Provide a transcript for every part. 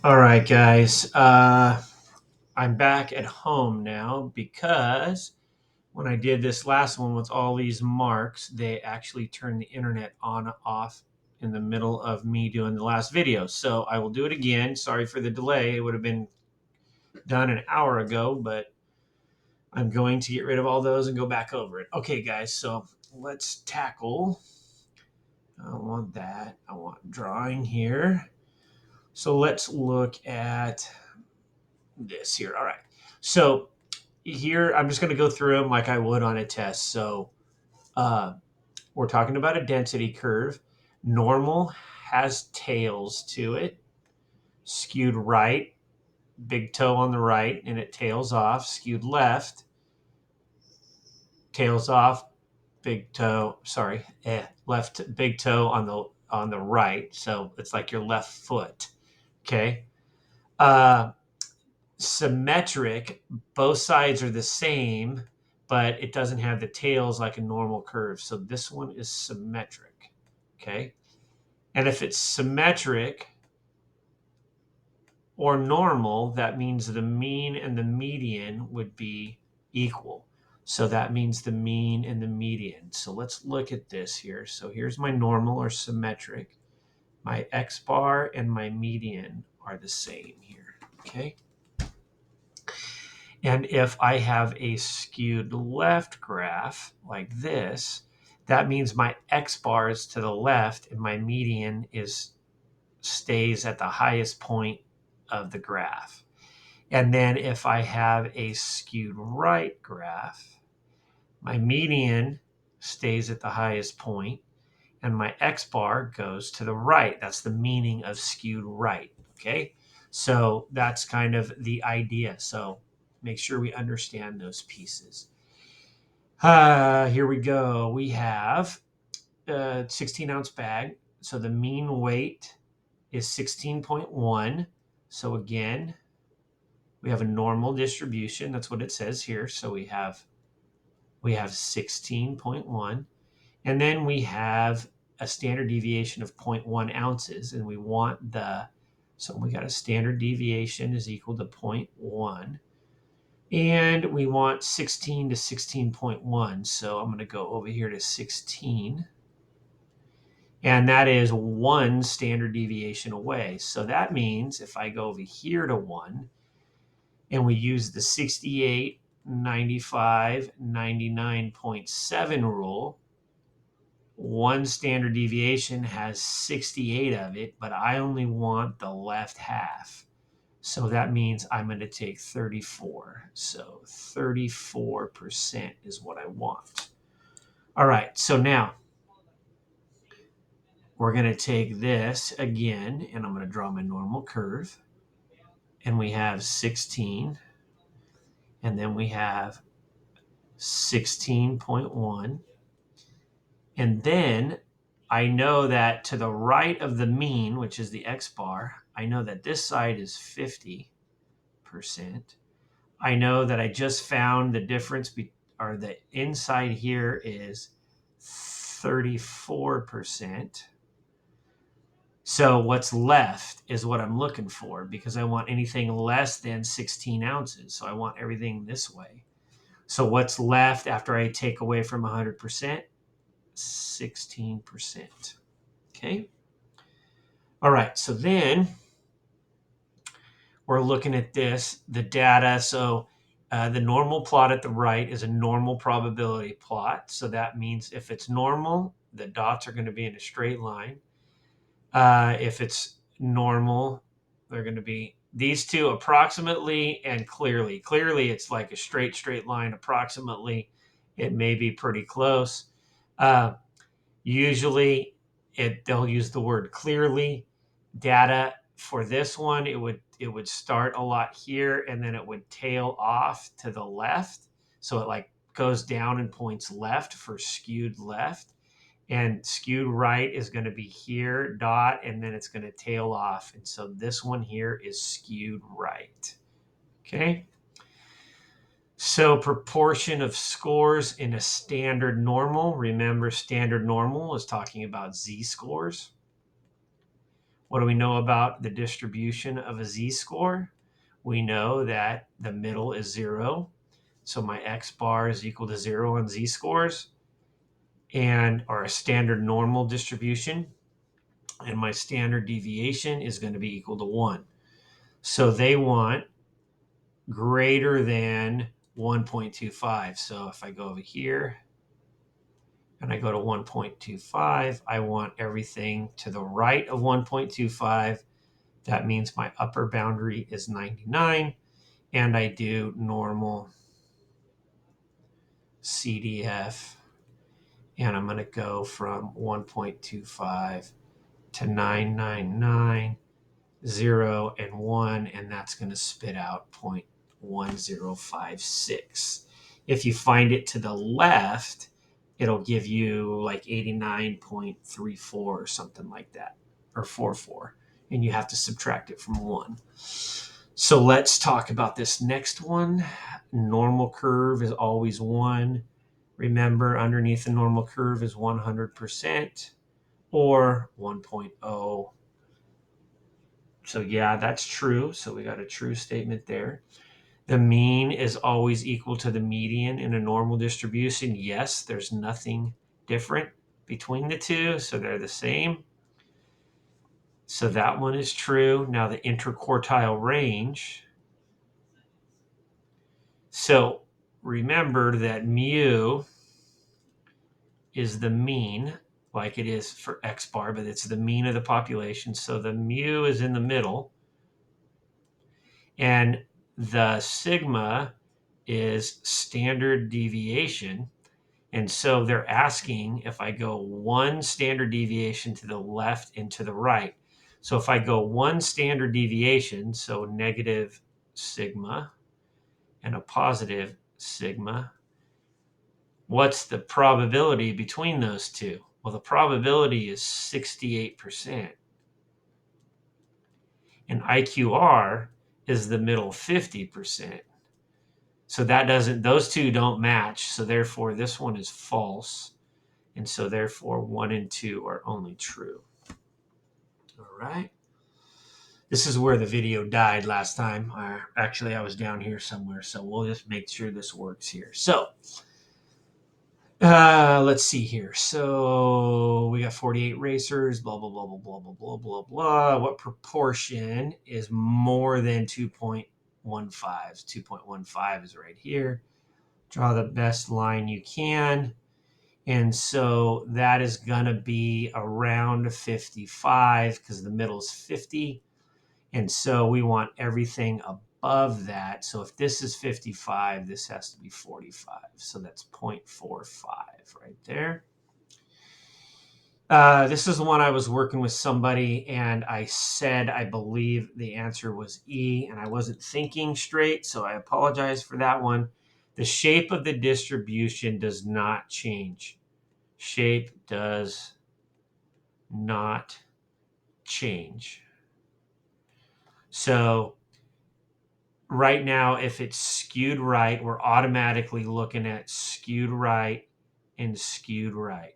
All right, guys. I'm back at home now because when I did this last one with all these marks, they actually turned the internet on off in the middle of me doing the last video. So I will do it again. Sorry for the delay. It would have been done an hour ago, but I'm going to get rid of all those and go back over it. Okay, guys. So let's tackle. I want that. I want drawing here. So let's look at this here. All right. So here, I'm just going to go through them like I would on a test. So uh, we're talking about a density curve. Normal has tails to it, skewed right, big toe on the right, and it tails off. Skewed left, tails off, big toe. Sorry, left big toe on the right. So it's like your left foot. Okay. Uh, Symmetric, both sides are the same, but it doesn't have the tails like a normal curve. So this one is symmetric. Okay. And if it's symmetric or normal, that means the mean and the median would be equal. So that means the mean and the median. So let's look at this here. So here's my normal or symmetric. My X bar and my median are the same here. Okay. And if I have a skewed left graph like this, that means my X bar is to the left and my median is stays at the highest point of the graph. And then if I have a skewed right graph, my median stays at the highest point and my X bar goes to the right. That's the meaning of skewed right. Okay. So that's kind of the idea. So make sure we understand those pieces. Here we go. We have a 16-ounce bag. So the mean weight is 16.1. So again, we have a normal distribution. That's what it says here. So we have 16.1. And then we have a standard deviation of zero point 0.1 ounces. And we want so we got a standard deviation is equal to zero point 0.1. And we want 16 to 16.1. So I'm going to go over here to 16. And that is one standard deviation away. So that means if I go over here to 1 and we use the 68, 95, 99.7 rule, one standard deviation has 68 of it, but I only want the left half. So that means I'm going to take 34. So 34% is what I want. All right. So now we're going to take this again, and I'm going to draw my normal curve. And we have 16, and then we have 16.1. And then I know that to the right of the mean, which is the X bar, I know that this side is 50%. I know that I just found the difference, or the inside here is 34%. So what's left is what I'm looking for because I want anything less than 16 ounces. So I want everything this way. So what's left after I take away from 100%? 16%. Okay. All right. So then we're looking at the data. So the normal plot at the right is a normal probability plot. So that means if it's normal, the dots are going to be in a straight line. If it's normal, they're going to be these two approximately and clearly. Clearly, it's like a straight line. Approximately, it may be pretty close. Uh, Usually, they'll use the word clearly. Data for this one, it would start a lot here and then it would tail off to the left. So it like goes down and points left for skewed left. And skewed right is going to be here, dot, and then it's going to tail off. And so this one here is skewed right. Okay. So proportion of scores in a standard normal. Remember, standard normal is talking about z-scores. What do we know about the distribution of a z-score? We know that the middle is 0. So my x bar is equal to 0 on z-scores, and or a standard normal distribution. And my standard deviation is going to be equal to 1. So they want greater than 1.25. So if I go over here and I go to 1.25, I want everything to the right of 1.25. That means my upper boundary is 99, and I do normal CDF, and I'm going to go from 1.25 to 999, 0, and 1, and that's going to spit out 0.1056. If you find it to the left, it'll give you like 89.34 or something like that, or 44, and you have to subtract it from 1. So let's talk about this next one. Normal curve is always 1. Remember, underneath the normal curve is 100% or 1.0. So yeah, that's true. So we got a true statement there. The mean is always equal to the median in a normal distribution. Yes, there's nothing different between the two, so they're the same. So that one is true. Now the interquartile range. So remember that mu is the mean, like it is for x bar, but it's the mean of the population. So the mu is in the middle, and the sigma is standard deviation. And so they're asking if I go one standard deviation to the left and to the right. So if I go one standard deviation, so negative sigma and a positive sigma, what's the probability between those two? Well, the probability is 68%. And IQR is the middle 50%. So those two don't match. So therefore, this one is false. And so therefore, 1 and 2 are only true. All right. This is where the video died last time. Actually, I was down here somewhere. So we'll just make sure this works here. So let's see here. So we got 48 racers, blah, blah, blah, blah, blah, blah, blah, blah, blah. What proportion is more than 2.15? 2.15 is right here. Draw the best line you can. And so that is going to be around 55 because the middle is 50. And so we want everything above that. So if this is 55, this has to be 45. So that's 0.45 right there. This is the one I was working with somebody, and I said I believe the answer was E, and I wasn't thinking straight, so I apologize for that one. The shape of the distribution does not change. Shape does not change. So right now, if it's skewed right, we're automatically looking at skewed right and skewed right.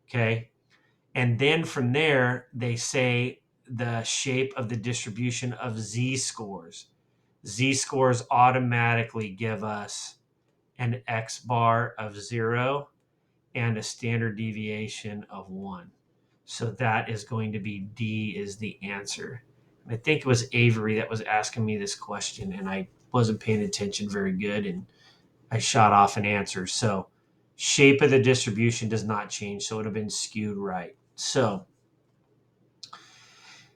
Okay. And then from there, they say the shape of the distribution of z-scores. Z-scores automatically give us an x bar of 0 and a standard deviation of 1. So that is going to be D is the answer. I think it was Avery that was asking me this question, and I wasn't paying attention very good, and I shot off an answer. So shape of the distribution does not change, so it would have been skewed right. So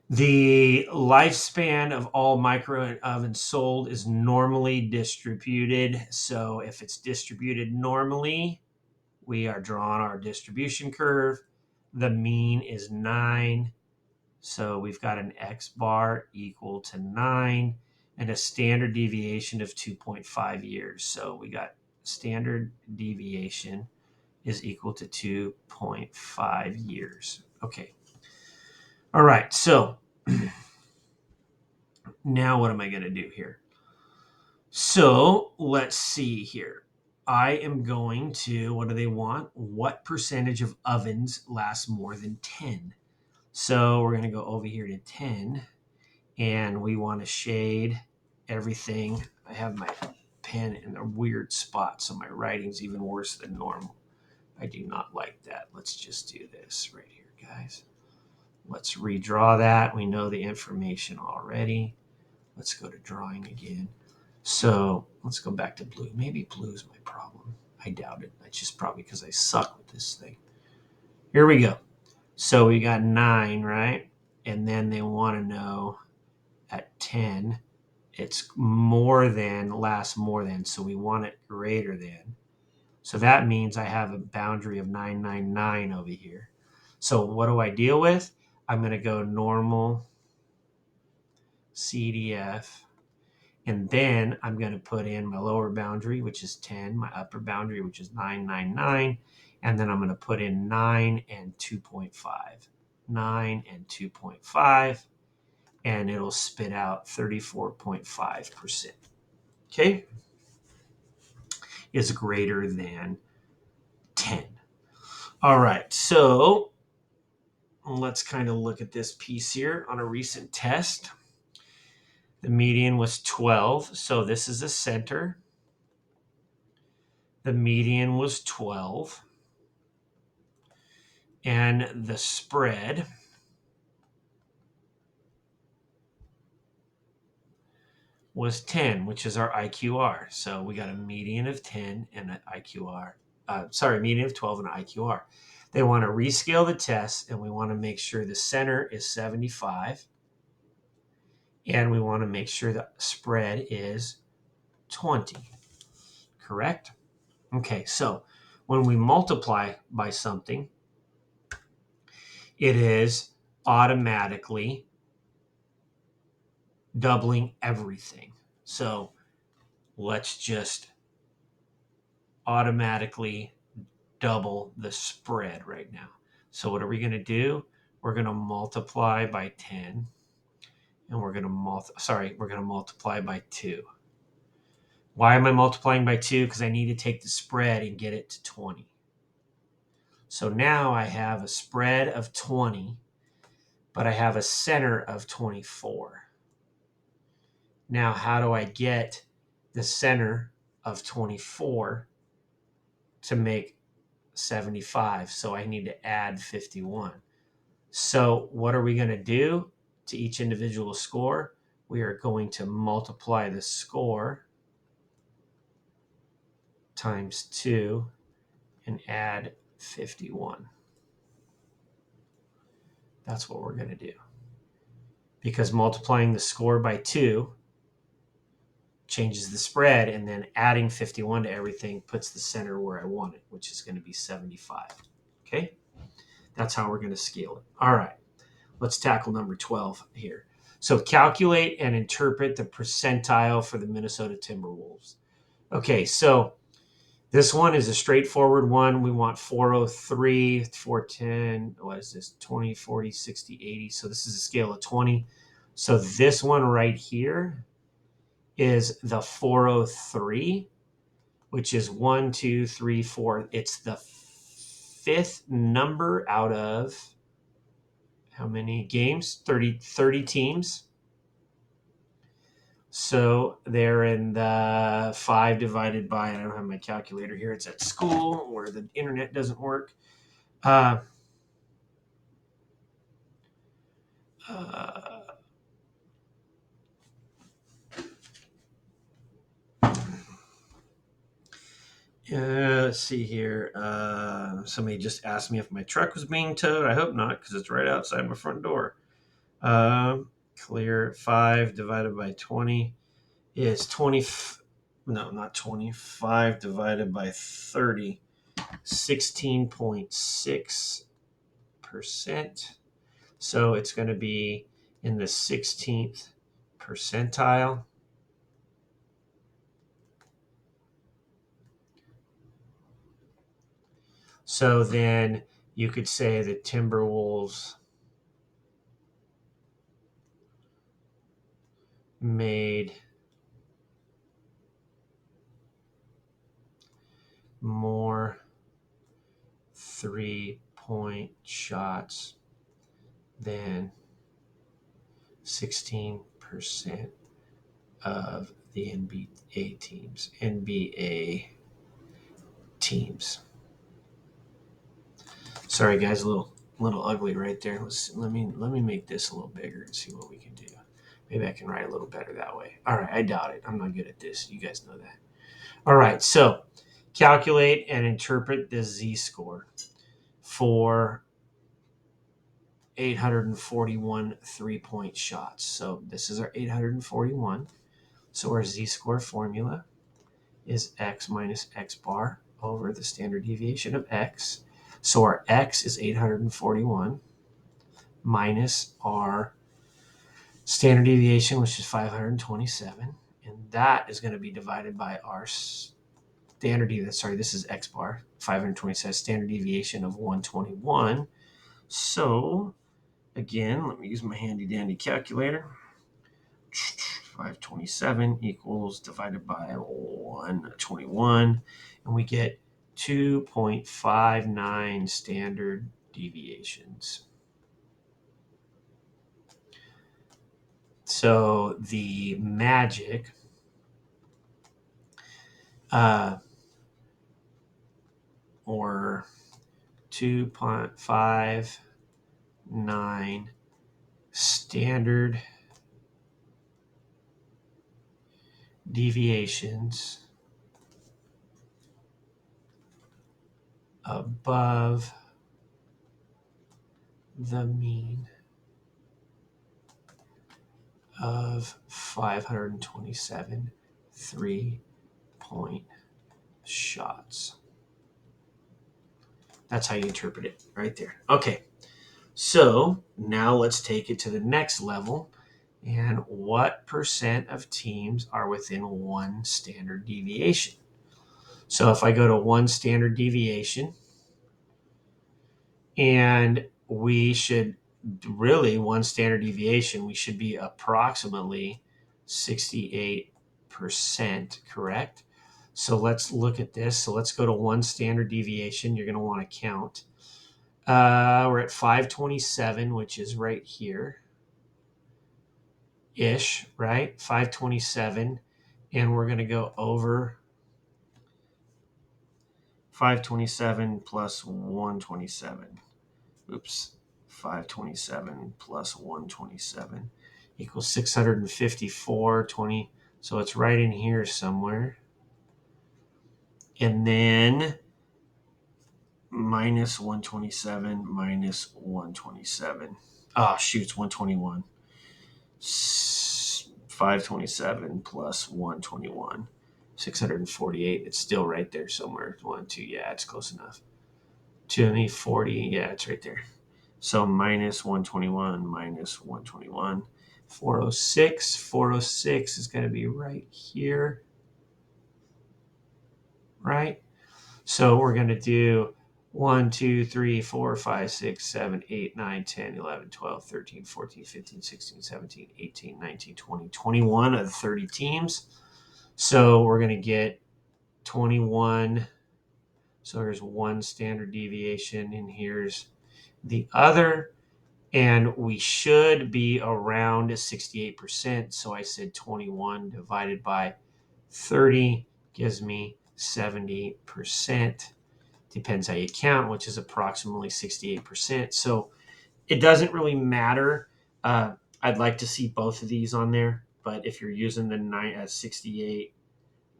the lifespan of all micro ovens sold is normally distributed. So if it's distributed normally, we are drawing our distribution curve. The mean is 9. So we've got an x bar equal to 9 and a standard deviation of 2.5 years. So we got standard deviation is equal to 2.5 years. Okay. All right. So now what am I going to do here? So let's see here. I am going to, what do they want? What percentage of ovens last more than 10? So we're going to go over here to 10, and we want to shade everything. I have my pen in a weird spot, so my writing's even worse than normal. I do not like that. Let's just do this right here, guys. Let's redraw that. We know the information already. Let's go to drawing again. So let's go back to blue. Maybe blue is my problem. I doubt it. It's just probably because I suck with this thing. Here we go. So we got 9, right? And then they want to know at 10, it's more than, last more than. So we want it greater than. So that means I have a boundary of 999 over here. So what do I deal with? I'm going to go normal CDF. And then I'm going to put in my lower boundary, which is 10, my upper boundary, which is 999. And then I'm going to put in 9 and 2.5. 9 and 2.5. And it'll spit out 34.5%. Okay? Is greater than 10. All right. So let's kind of look at this piece here on a recent test. The median was 12. So this is a center. The median was 12. And the spread was 10, which is our IQR. So we got a median of 10 and an IQR. Median of 12 and an IQR. They want to rescale the test, and we want to make sure the center is 75. And we want to make sure the spread is 20. Correct? Okay, so when we multiply by something, it is automatically doubling everything. So let's just automatically double the spread right now. So what are we going to do? We're going to multiply by 10, and we're going to multiply by 2. Why am I multiplying by 2? Because I need to take the spread and get it to 20. So now I have a spread of 20, but I have a center of 24. Now, how do I get the center of 24 to make 75? So I need to add 51. So what are we going to do to each individual score? We are going to multiply the score times 2 and add 51. That's what we're going to do. Because multiplying the score by 2 changes the spread, and then adding 51 to everything puts the center where I want it, which is going to be 75. Okay? That's how we're going to scale it. All right. Let's tackle number 12 here. So calculate and interpret the percentile for the Minnesota Timberwolves. Okay, so this one is a straightforward one. We want 403, 410, what is this? 20, 40, 60, 80. So this is a scale of 20. So this one right here is the 403, which is 1, 2, 3, 4. It's the 5th number out of how many games? 30 teams. So they're in the 5 divided by, I don't have my calculator here. It's at school where the internet doesn't work. Uh, let's see here. Somebody just asked me if my truck was being towed. I hope not, because it's right outside my front door. Clear 5 divided by 20 is 20. No, not 25 divided by 30. 16.6%. So it's going to be in the 16th percentile. So then you could say the Timberwolves made more 3-point shots than 16% of the NBA teams. Sorry, guys, a little ugly right there. Let me make this a little bigger and see what we can do. Maybe I can write a little better that way. All right, I doubt it. I'm not good at this. You guys know that. All right, so calculate and interpret the z-score for 841 three-point shots. So this is our 841. So our z-score formula is x minus x bar over the standard deviation of x. So our x is 841 minus our standard deviation, which is 527. And that is going to be divided by our standard deviation. Sorry, this is x bar, 527, standard deviation of 121. So again, let me use my handy dandy calculator. 527 equals divided by 121, and we get 2.59 standard deviations. So the magic or 2.59 standard deviations above the mean of 527 3-point shots. That's how you interpret it right there. Okay, so now let's take it to the next level. And what percent of teams are within one standard deviation? So if I go to one standard deviation, and we should really, one standard deviation, we should be approximately 68%, correct? So let's look at this. So let's go to one standard deviation. You're going to want to count. We're at 527, which is right here ish, right? 527. And we're going to go over 527 plus 127. Oops. 527 plus 127 equals 654.20. So it's right in here somewhere. And then minus 127 minus 127. Oh, shoot, it's 121. 527 plus 121. 648. It's still right there somewhere. 1, 2. Yeah, it's close enough. 240. Yeah, it's right there. So minus 121 minus 121. 406. 406 is going to be right here. Right? So we're going to do 1, 2, 3, 4, 5, 6, 7, 8, 9, 10, 11, 12, 13, 14, 15, 16, 17, 18, 19, 20, 21 of the 30 teams. So we're going to get 21. So here's one standard deviation, and here's the other. And we should be around 68%. So I said 21 divided by 30 gives me 70%. Depends how you count, which is approximately 68%. So it doesn't really matter. I'd like to see both of these on there, but if you're using the 68,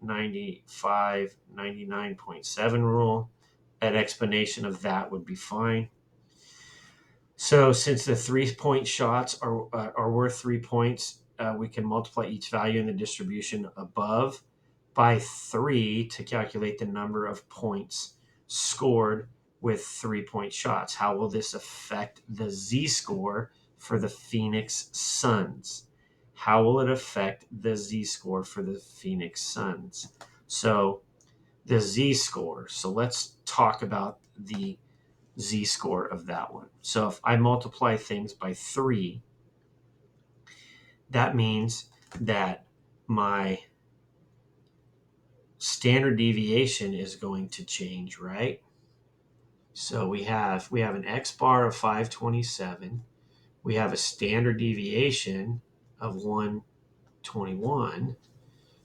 95, 99.7 rule, an explanation of that would be fine. So since the 3-point shots are worth 3 points, we can multiply each value in the distribution above by 3 to calculate the number of points scored with 3-point shots. How will this affect the z-score for the Phoenix Suns? How will it affect the z-score for the Phoenix Suns? So the z-score. So let's talk about the z-score of that one. So if I multiply things by 3, that means that my standard deviation is going to change, right? So we have an x bar of 527. we have a standard deviation of 121.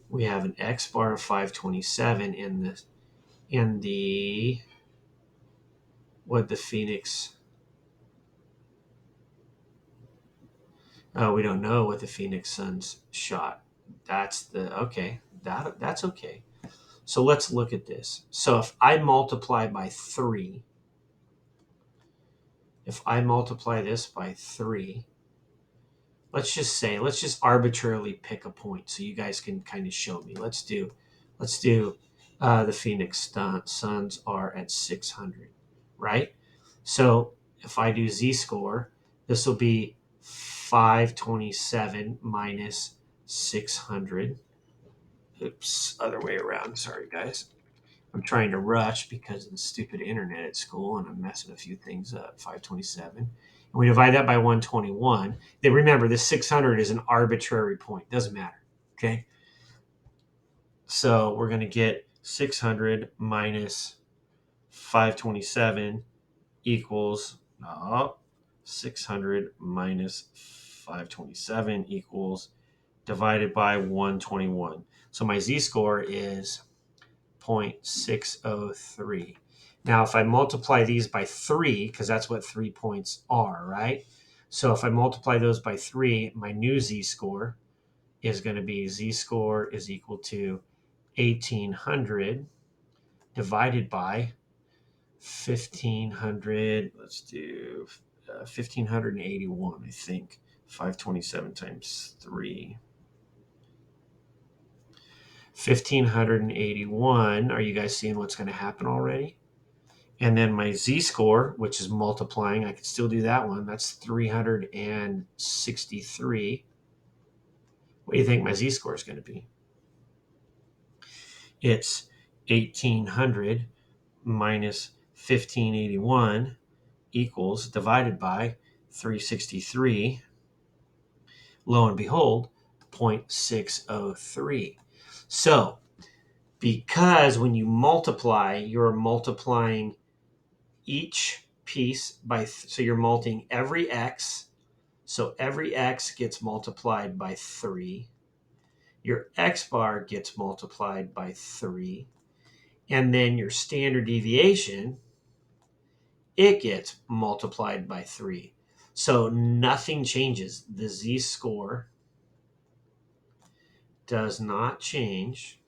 We have an X bar of 527 in the what the Phoenix. We don't know what the Phoenix Suns shot. That's okay. That's okay. So let's look at this. So if I multiply by 3, if I multiply this by 3, let's just arbitrarily pick a point so you guys can kind of show me. Let's do the Phoenix Suns are at 600, right? So if I do z-score, this will be 527 minus 600. Oops, other way around. Sorry, guys. I'm trying to rush because of the stupid internet at school, and I'm messing a few things up. 527. And we divide that by 121. Then remember, this 600 is an arbitrary point. Doesn't matter. Okay? So we're going to get 600 minus 527 equals 600 minus 527 equals divided by 121. So my z-score is 0.603. Now, if I multiply these by 3, because that's what 3 points are, right? So if I multiply those by 3, my new z-score is going to be z-score is equal to 1800 divided by 1500. Let's do 1581, I think. 527 times 3. 1581. Are you guys seeing what's going to happen already? And then my z-score, which is multiplying, I could still do that one. That's 363. What do you think my z-score is going to be? It's 1800 minus 1581 equals divided by 363. Lo and behold, 0.603. So because when you multiply, you're multiplying each piece by, so you're multiplying every x. So every x gets multiplied by 3. Your x bar gets multiplied by 3. And then your standard deviation, it gets multiplied by 3. So nothing changes. The z-score does not change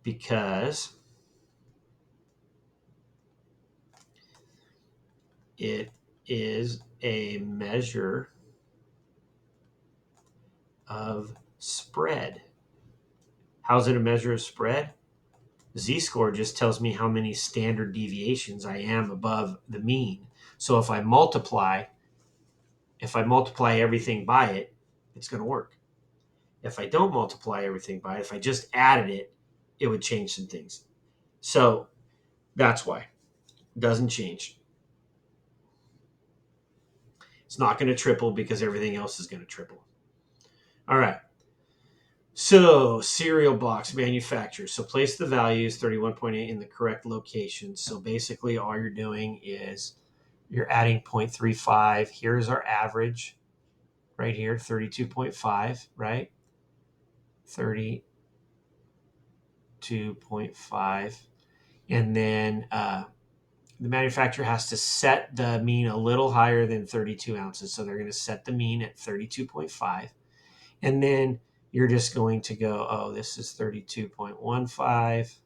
because it is a measure of spread. How's it a measure of spread? Z-score just tells me how many standard deviations I am above the mean. So if I multiply everything by it, it's going to work. If I don't multiply everything by it, if I just added it, it would change some things. So that's why it doesn't change. It's not going to triple because everything else is going to triple. All right. So cereal box manufacturer. So place the values 31.8 in the correct location. So basically all you're doing is you're adding 0.35. Here's our average right here, 32.5, right? 32.5. And then the manufacturer has to set the mean a little higher than 32 ounces. So they're going to set the mean at 32.5. And then you're just going to go, oh, this is 32.15.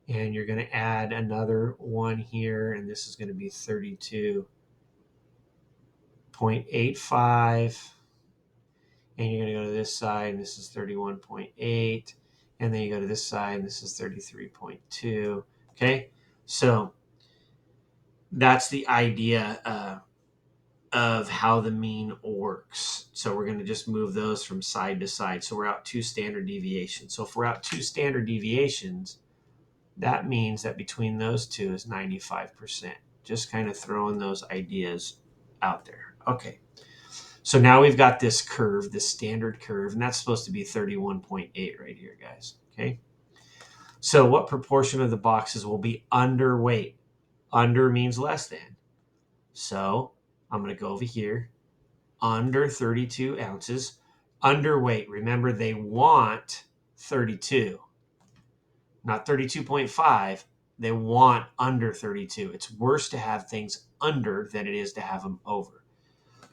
And you're going to add another one here. And this is going to be 32.85. And you're going to go to this side, and this is 31.8. And then you go to this side, and this is 33.2. Okay? So that's the idea of how the mean works. So we're going to just move those from side to side. So we're out 2 standard deviations. So if we're out 2 standard deviations, that means that between those two is 95%. Just kind of throwing those ideas out there. Okay. So now we've got this curve, this standard curve, and that's supposed to be 31.8 right here, guys. Okay. So what proportion of the boxes will be underweight? Under means less than. So I'm going to go over here. Under 32 ounces. Underweight. Remember, they want 32, not 32.5. They want under 32. It's worse to have things under than it is to have them over.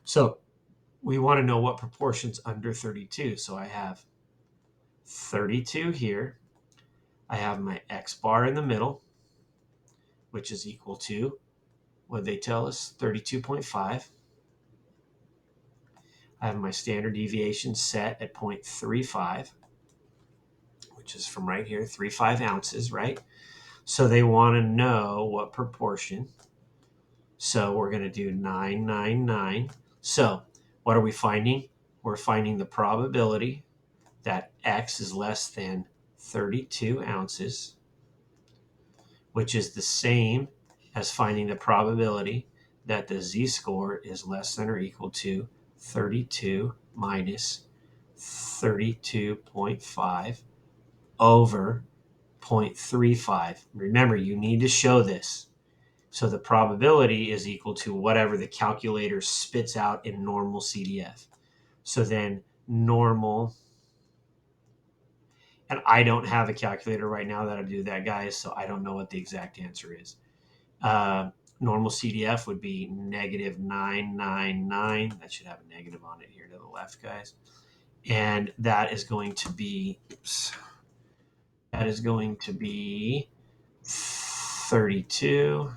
So we want to know what proportion's under 32. So I have 32 here. I have my X bar in the middle, which is equal to, what they tell us, 32.5. I have my standard deviation set at 0.35, which is from right here, 35 ounces, right? So they want to know what proportion. So we're going to do 999. So what are we finding? We're finding the probability that X is less than 32 ounces, which is the same as finding the probability that the z-score is less than or equal to 32 minus 32.5 over 0.35. Remember, you need to show this. So the probability is equal to whatever the calculator spits out in normal CDF. So then normal, and I don't have a calculator right now that'll do that, guys, so I don't know what the exact answer is. Normal CDF would be negative 999. That should have a negative on it here to the left, guys. And that is going to be, that is going to be 32,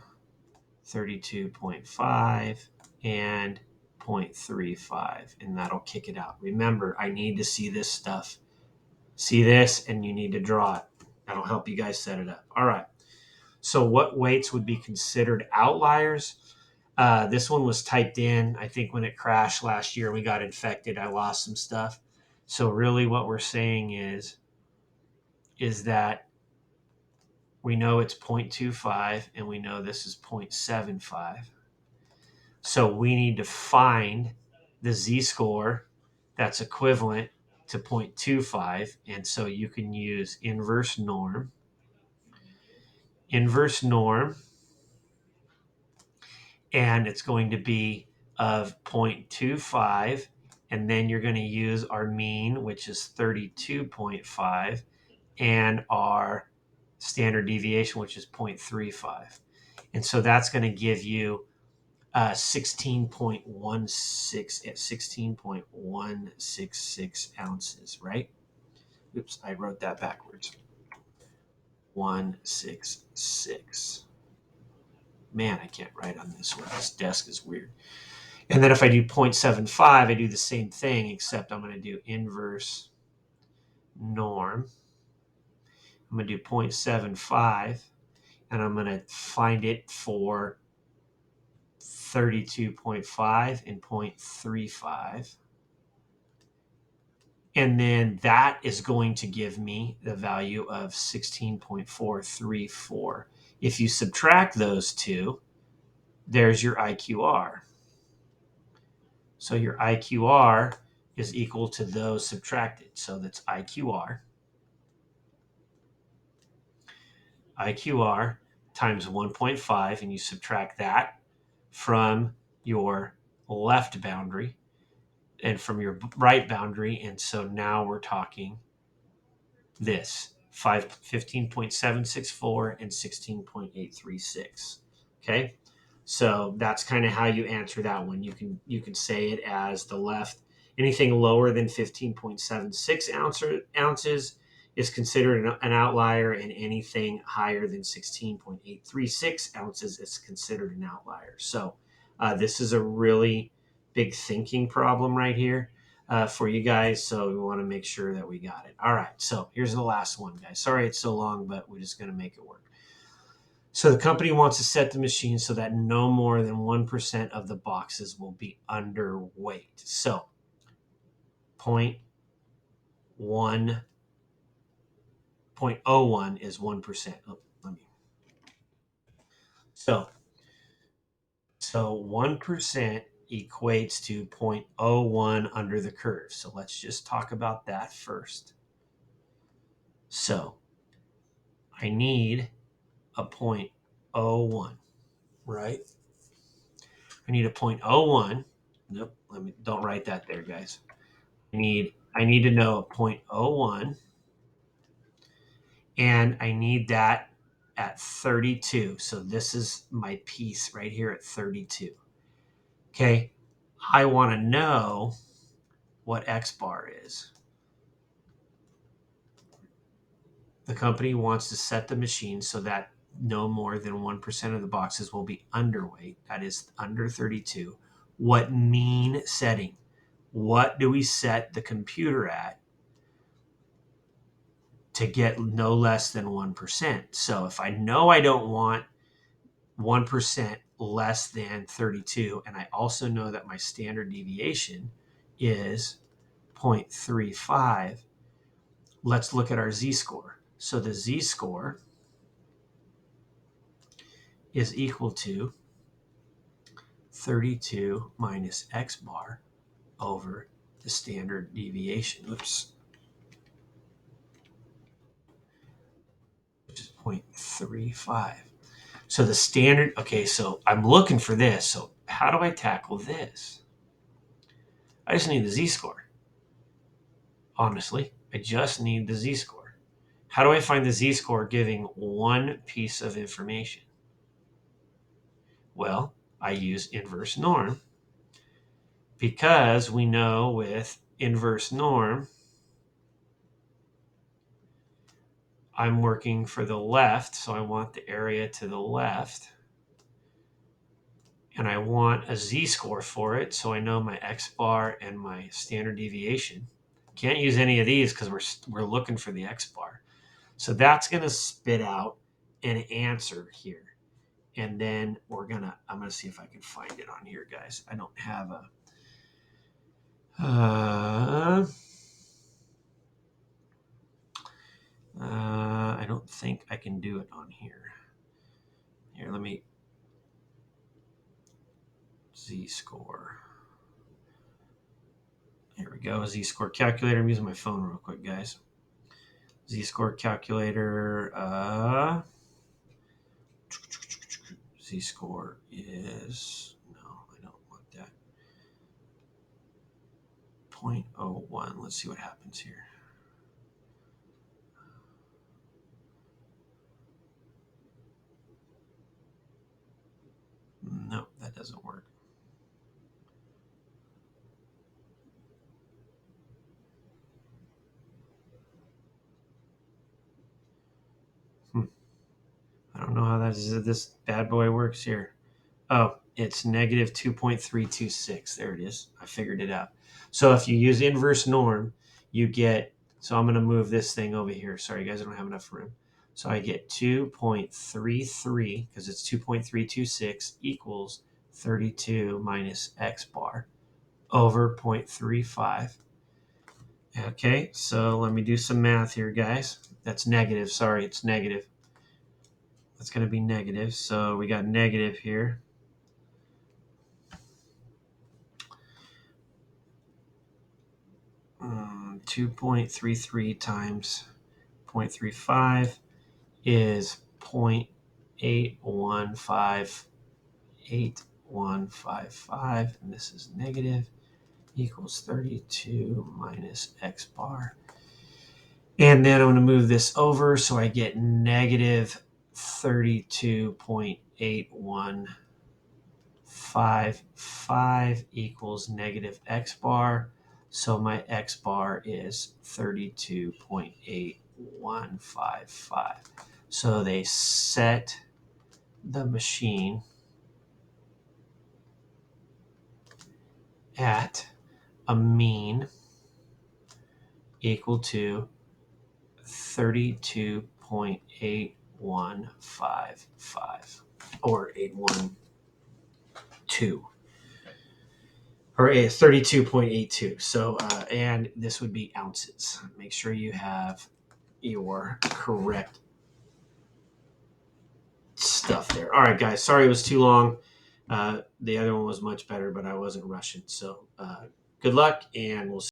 32.5, and 0.35. And that'll kick it out. Remember, I need to see this stuff. See this, and you need to draw it. That'll help you guys set it up. All right. So what weights would be considered outliers? This one was typed in, I think, when it crashed last year. We got infected. I lost some stuff. So really what we're saying is that we know it's 0.25 and we know this is 0.75. So we need to find the z-score that's equivalent to 0.25. And so you can use inverse norm. Inverse norm, and it's going to be of 0.25, and then you're going to use our mean, which is 32.5, and our standard deviation, which is 0.35. And so that's going to give you 16.16 at 16.166 ounces, right? Oops, I wrote that backwards. 166. Man, I can't write on this one. This desk is weird. And then if I do 0.75, I do the same thing, except I'm going to do inverse norm. I'm going to do 0.75, and I'm going to find it for 32.5 and 0.35. And then that is going to give me the value of 16.434. If you subtract those two, there's your IQR. So your IQR is equal to those subtracted. So that's IQR. IQR times 1.5, and you subtract that from your left boundary and from your right boundary. And so now we're talking this 15.764 and 16.836. Okay. So that's kind of how you answer that one. You can say it as the left. Anything lower than 15.76 ounces is considered an outlier, and anything higher than 16.836 ounces is considered an outlier. So this is a really big thinking problem right here for you guys. So we want to make sure that we got it. All right. So here's the last one, guys. Sorry it's so long, but we're just going to make it work. So the company wants to set the machine so that no more than 1% of the boxes will be underweight. So 0.01 is 1%. So 1% equates to 0.01 under the curve. So let's just talk about that first. So I need a 0.01, right? I need a 0.01. Nope, don't write that there, guys. I need to know a 0.01, and I need that at 32. So this is my piece right here at 32. Okay, I want to know what X bar is. The company wants to set the machine so that no more than 1% of the boxes will be underweight, that is under 32. What mean setting? What do we set the computer at to get no less than 1%? So if I know I don't want 1% less than 32, and I also know that my standard deviation is 0.35, let's look at our z-score. So the z-score is equal to 32 minus x bar over the standard deviation. Oops. Which is 0.35. So the standard, okay, so I'm looking for this. So how do I tackle this? I just need the z-score. Honestly, I just need the z-score. How do I find the z-score giving one piece of information? Well, I use inverse norm because we know with inverse norm, I'm working for the left, so I want the area to the left. And I want a z-score for it, so I know my x bar and my standard deviation. Can't use any of these because we're looking for the x bar. So that's going to spit out an answer here. And then I'm going to see if I can find it on here, guys. I don't have a... I don't think I can do it on here. Here, let me... Z-score. Here we go, Z-score calculator. I'm using my phone real quick, guys. Z-score calculator. Z-score is... No, I don't want that. 0.01. Let's see what happens here. No, that doesn't work. I don't know how this bad boy works here. Oh, it's negative 2.326. There it is. I figured it out. So if you use inverse norm, you get, so I'm going to move this thing over here. Sorry, guys, I don't have enough room. So I get 2.33, because it's 2.326 equals 32 minus x bar over 0.35. Okay, so let me do some math here, guys. That's negative. Sorry, it's negative. That's going to be negative. So we got negative here. 2.33 times 0.35 is 0.815855, and this is negative, equals 32 minus x bar. And then I'm going to move this over, so I get negative 32.8155 equals negative x bar. So my x bar is 32.8155. So they set the machine at a mean equal to 32.8155 or 812 or 32.82. So, and this would be ounces. Make sure you have your correct stuff there. All right, guys. Sorry it was too long. The other one was much better, but I wasn't rushing. So, good luck, and we'll see.